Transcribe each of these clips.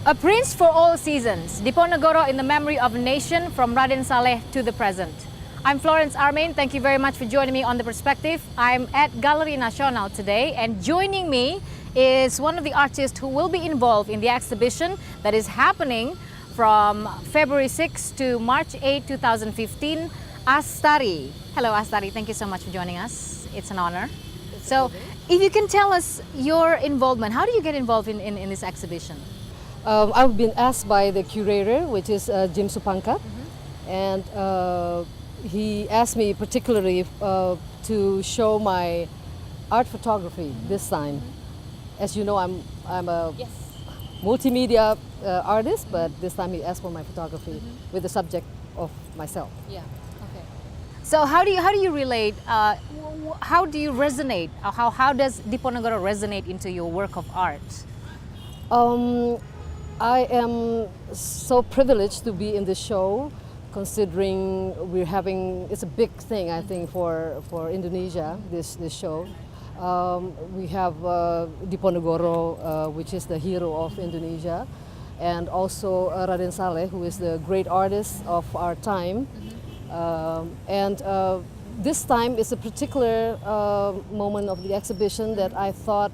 A prince for all seasons, Diponegoro in the memory of a nation from Raden Saleh to the present. I'm Florence Armein. Thank you very much for joining me on The Perspective. I'm at Galeri Nasional today, and joining me is one of the artists who will be involved in the exhibition that is happening from February 6 to March 8, 2015, Astari. Hello Astari, thank you so much for joining us. It's an honor. So if you can tell us your involvement, how do you get involved in this exhibition? I've been asked by the curator, which is Jim Supangkat, and he asked me particularly to show my art photography this time. As you know, I'm a multimedia artist, but this time he asked for my photography with the subject of myself. Yeah. Okay. So how do you relate? How do you resonate? How does Diponegoro resonate into your work of art? I am so privileged to be in this show, considering it's a big thing, I think, for Indonesia, this show. We have Diponegoro, which is the hero of Indonesia, and also Raden Saleh, who is the great artist of our time. This time is a particular moment of the exhibition that I thought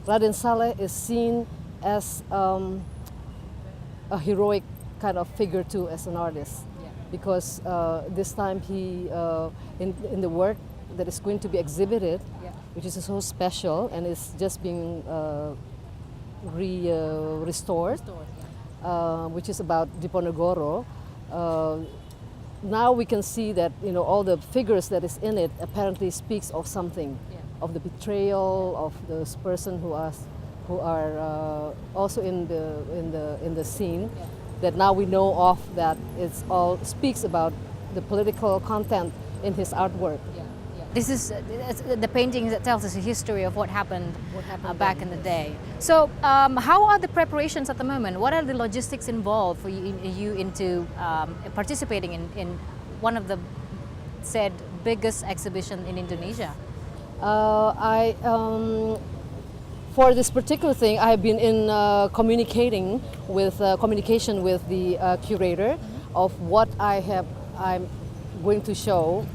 Raden Saleh is seen as a heroic kind of figure too, as an artist, because this time he in the work that is going to be exhibited, which is so special and is just being restored, which is about Diponegoro. Now we can see that all the figures that is in it apparently speaks of something. Of the betrayal of this person who are also in the scene, that now we know of, that it's all speaks about the political content in his artwork. This is the painting that tells us a history of what happened back in the day. So how are the preparations at the moment? What are the logistics involved for you into participating in one of the biggest exhibition in Indonesia? For this particular thing, I have been in communication with the curator of what I'm going to show.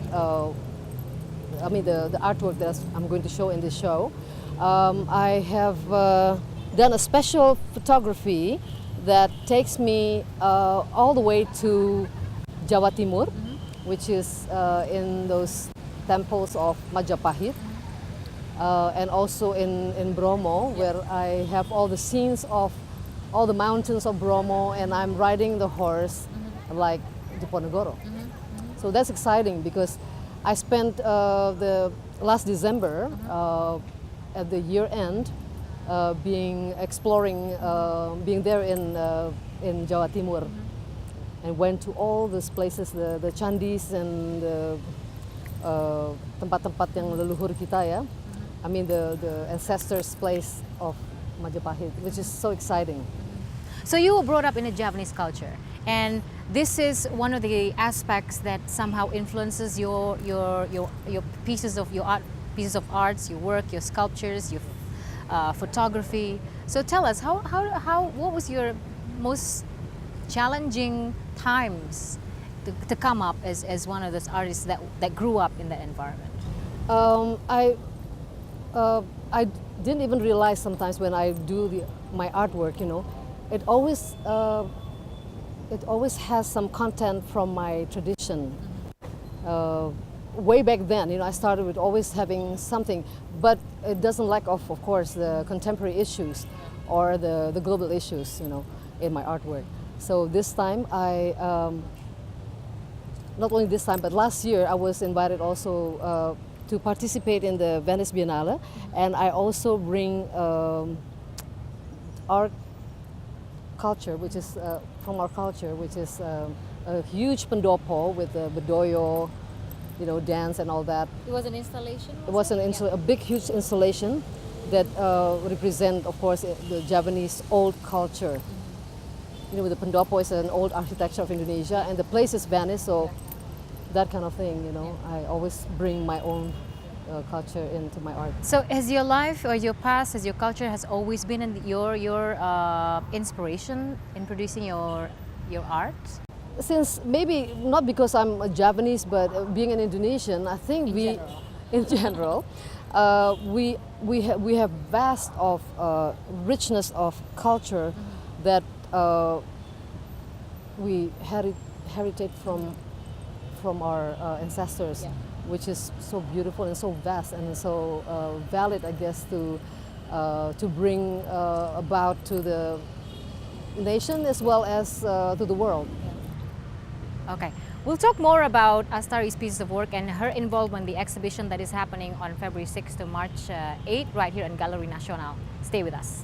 The artwork that I'm going to show in this show. I have done a special photography that takes me all the way to Jawa Timur, which is in those temples of Majapahit. And also in Bromo, where I have all the scenes of all the mountains of Bromo, and I'm riding the horse like Diponegoro. So that's exciting, because I spent the last December at the year end being there in Jawa Timur, and went to all these places, the candis and the tempat-tempat yang leluhur kita, ya. I mean the ancestors' place of Majapahit, which is so exciting. So you were brought up in a Javanese culture, and this is one of the aspects that somehow influences your pieces of arts, your work, your sculptures, your photography. So tell us, what was your most challenging times to come up as one of those artists that grew up in that environment? I didn't even realize sometimes when I do my artwork, it always has some content from my tradition. Way back then, I started with always having something, but it doesn't lack of course, the contemporary issues or the global issues, in my artwork. So this time, not only this time, but last year, I was invited also to participate in the Venice Biennale, and I also bring our culture, which is from our culture, which is a huge pendopo with the bedoyo, dance and all that. It was an installation? It was a big, huge installation that represent, of course, the Javanese old culture. The pendopo is an old architecture of Indonesia, and the place is Venice, so that kind of thing, I always bring my own culture into my art. So has your life or your past, has your culture has always been your inspiration in producing your art? Since maybe not because I'm a Japanese, but being an Indonesian, I think in general, we have vast of richness of culture that we heritage from our ancestors, which is so beautiful and so vast and so valid, I guess, to bring about to the nation as well as to the world. Okay, we'll talk more about Astari's pieces of work and her involvement in the exhibition that is happening on February 6 to March 8 right here in Galeri Nasional. Stay with us.